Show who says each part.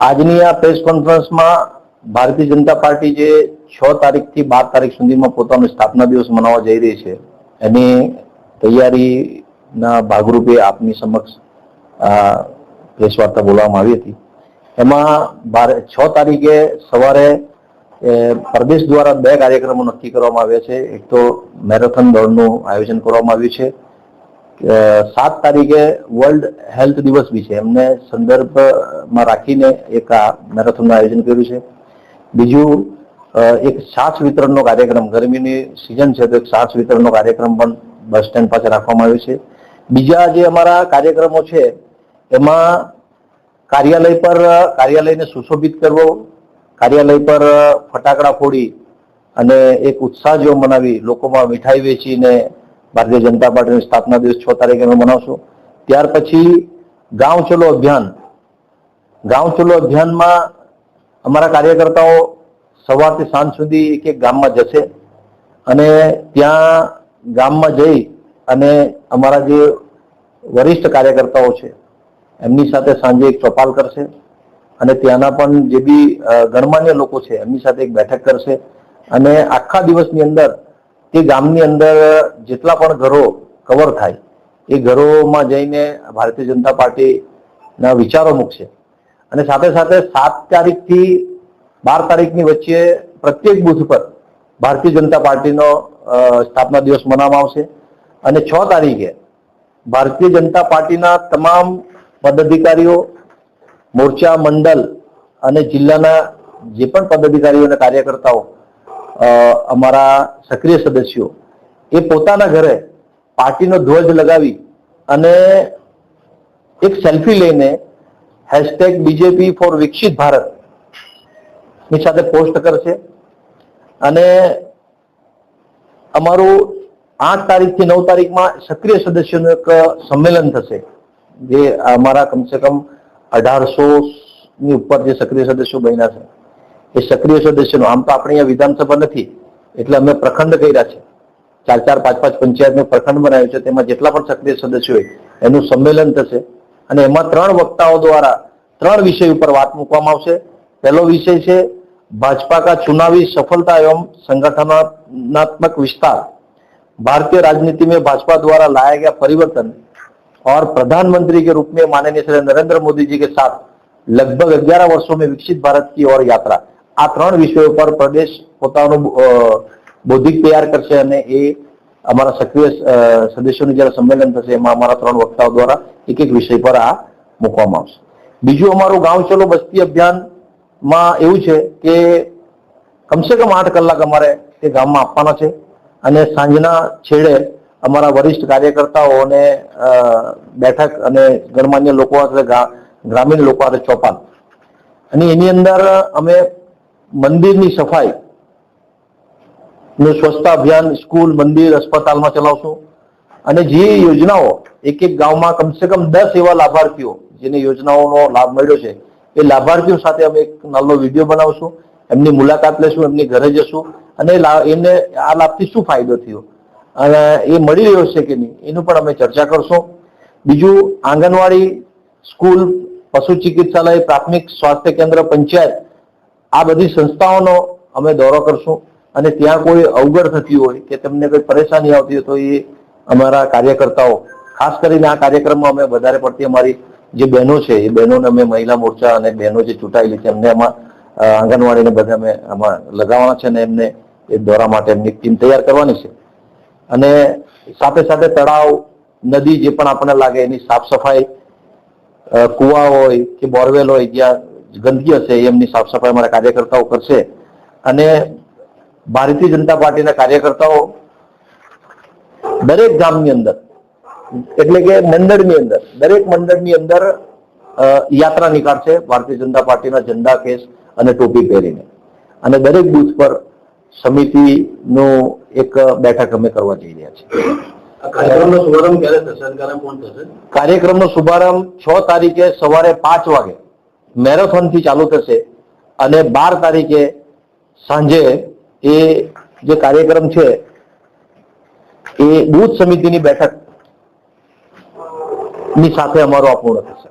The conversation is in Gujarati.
Speaker 1: આજની આ પ્રેસ કોન્ફરન્સમાં ભારતીય જનતા પાર્ટી જે 6 તારીખથી 12 તારીખ સુધીમાં પોતાનો સ્થાપના દિવસ મનાવવા જઈ રહી છે એની તૈયારીના ભાગરૂપે આપની સમક્ષ પ્રેસ વાર્તા બોલવામાં આવી હતી। એમાં 6 તારીખે સવારે પ્રદેશ દ્વારા 2 કાર્યક્રમો નક્કી કરવામાં આવ્યા છે। એક તો મેરેથોન દોડનું આયોજન કરવામાં આવ્યું છે। 7 તારીખે વર્લ્ડ હેલ્થ દિવસ બી છે, એમને સંદર્ભમાં રાખીને એક આ મેરેથોનનું આયોજન કર્યું છે। બીજું એક છાશ વિતરણનો કાર્યક્રમ, ગરમીની સિઝન છે તો એક છાશ વિતરણનો કાર્યક્રમ પણ બસ સ્ટેન્ડ પાસે રાખવામાં આવ્યો છે। બીજા જે અમારા કાર્યક્રમો છે એમાં કાર્યાલયને સુશોભિત કરવો, કાર્યાલય પર ફટાકડા ફોડી અને એક ઉત્સાહ જેવો મનાવી લોકોમાં મીઠાઈ વેચીને ભારતીય જનતા પાર્ટીની સ્થાપના દિવસ 6 તારીખે અમે મનાવશું। ત્યાર પછી ગાંવ ચલો અભિયાન, ગાંવ ચલો અભિયાનમાં અમારા કાર્યકર્તાઓ સવારથી સાંજ સુધી એક ગામમાં જશે અને ત્યાં ગામમાં જઈ અને અમારા જે વરિષ્ઠ કાર્યકર્તાઓ છે એમની સાથે સાંજે એક ચોપાલ કરશે અને ત્યાંના પણ જે બી ગણમાન્ય લોકો છે એમની સાથે એક બેઠક કરશે અને આખા દિવસની અંદર તે ગામની અંદર જેટલા પણ ઘરો કવર થાય એ ઘરોમાં જઈને ભારતીય જનતા પાર્ટીના વિચારો મૂકશે અને સાથે સાથે 7 તારીખથી 12 તારીખની વચ્ચે પ્રત્યેક બૂથ પર ભારતીય જનતા પાર્ટીનો સ્થાપના દિવસ મનાવવામાં આવશે અને 6 તારીખે ભારતીય જનતા પાર્ટીના તમામ પદાધિકારીઓ, મોરચા મંડળ અને જિલ્લાના જે પણ પદાધિકારીઓ અને કાર્યકર્તાઓ અમારા સક્રિય સદસ્યો એ પોતાના ઘરે પાર્ટીનો ધ્વજ લગાવી અને એક સેલ્ફી લઈને #BJP4Viksit Bharat ની સાથે પોસ્ટ કરશે અને અમારું 8 તારીખથી 9 તારીખમાં સક્રિય સદસ્યોનું એક સંમેલન થશે જે અમારા કમસે કમ 1800ની ઉપર જે સક્રિય સદસ્યો બન્યા છે એ સક્રિય સદસ્યોનું, આમ તો આપણે અહીંયા વિધાનસભા નથી એટલે અમે પ્રખંડ કર્યા છે, 4-4, 5-5 પંચાયતનું પ્રખંડ બનાવ્યું છે, તેમાં જેટલા પણ સક્રિય સદસ્યો હોય એનું સંમેલન થશે અને એમાં 3 વક્તાઓ દ્વારા 3 વિષય ઉપર વાત મૂકવામાં આવશે। पहलो विषय है भाजपा का चुनावी सफलता एवं संगठनात्मक विस्तार, भारतीय राजनीति में भाजपा द्वारा लाया गया परिवर्तन और प्रधानमंत्री के रूप में माननीय श्री नरेंद्र मोदी जी के साथ लगभग 11 वर्षों में विकसित भारत की ओर यात्रा। आ 3 विषयों पर प्रदेश પોતાનું બૌદ્ધિક તૈયાર કરશે અને એ અમારા સક્રિય સદસ્યોનું જ્યારે સંમેલન થશે એમાં અમારા 3 વક્તાઓ દ્વારા એક વિષય પર આ મૂકવામાં આવશે। બીજું અમારું ગાંવ ચલો બસ્તી અભિયાનમાં એવું છે કે કમસે કમ 8 કલાક અમારે તે ગામમાં આપવાના છે અને સાંજના છેડે અમારા વરિષ્ઠ કાર્યકર્તાઓને બેઠક અને ગણમાન્ય લોકો સાથે ગ્રામીણ લોકો સાથે ચોપાલ અને એની અંદર અમે મંદિરની સફાઈ નું સ્વચ્છતા અભિયાન સ્કૂલ, મંદિર, अस्पतालમાં ચલાવશું અને જે યોજનાઓ એક ગામમાં કમસે કમ 10 એવા લાભાર્થીઓ જેને યોજનાઓનો લાભ મળ્યો છે એ લાભાર્થીઓ સાથે અમે એક નાનો વિડીયો બનાવશું, એમની મુલાકાત લેશું, એમની ઘરે જશું અને એમને આ લાભથી શું ફાયદો થયો અને એ મળી રહ્યો છે કે નહીં એનું પણ અમે ચર્ચા કરશું। બીજું આંગણવાડી, સ્કૂલ, પશુ ચિકિત્સાલય, પ્રાથમિક સ્વાસ્થ્ય કેન્દ્ર, પંચાયત આ બધી સંસ્થાઓનો અમે દોરો કરશું અને ત્યાં કોઈ અવગડ થતી હોય કે તેમને કોઈ પરેશાની આવતી હોય તો એ અમારા કાર્યકર્તાઓ, ખાસ કરીને આ કાર્યક્રમમાં અમે વધારે પડતી અમારી જે બહેનો છે એ બહેનોને અમે મહિલા મોરચા અને બહેનો જે ચૂંટાયેલી છે એમને આમાં આંગણવાડીને બધા અમે આમાં લગાવવાના છે અને એમને એ દોરા માટે એમની ટીમ તૈયાર કરવાની છે અને સાથે સાથે તળાવ, નદી જે પણ આપણને લાગે એની સાફ સફાઈ, કુવા હોય કે બોરવેલ હોય જ્યાં ગંદકી હશે એમની સાફ સફાઈ અમારા કાર્યકર્તાઓ કરશે અને ભારતીય જનતા પાર્ટીના કાર્યકર્તાઓ દરેક ગામની અંદર એટલે કે મંડળની અંદર, દરેક મંડળની અંદર યાત્રા નીકાળશે ભારતીય જનતા પાર્ટીના ઝંડા, કેસ અને ટોપી પહેરીને અને દરેક બૂથ પર સમિતિનું એક બેઠક અમે કરવા જઈ રહ્યા છીએ। કાર્યક્રમનો શુભારંભ ક્યારે થશે અને કોણ થશે? કાર્યક્રમનો શુભારંભ 6 તારીખે સવારે 5 વાગે મેરેથોનથી ચાલુ થશે અને 12 તારીખે સાંજે એ જે કાર્યક્રમ છે એ બૂથ સમિતિની બેઠક ની સાથે અમારો અપૂર્ણ થશે।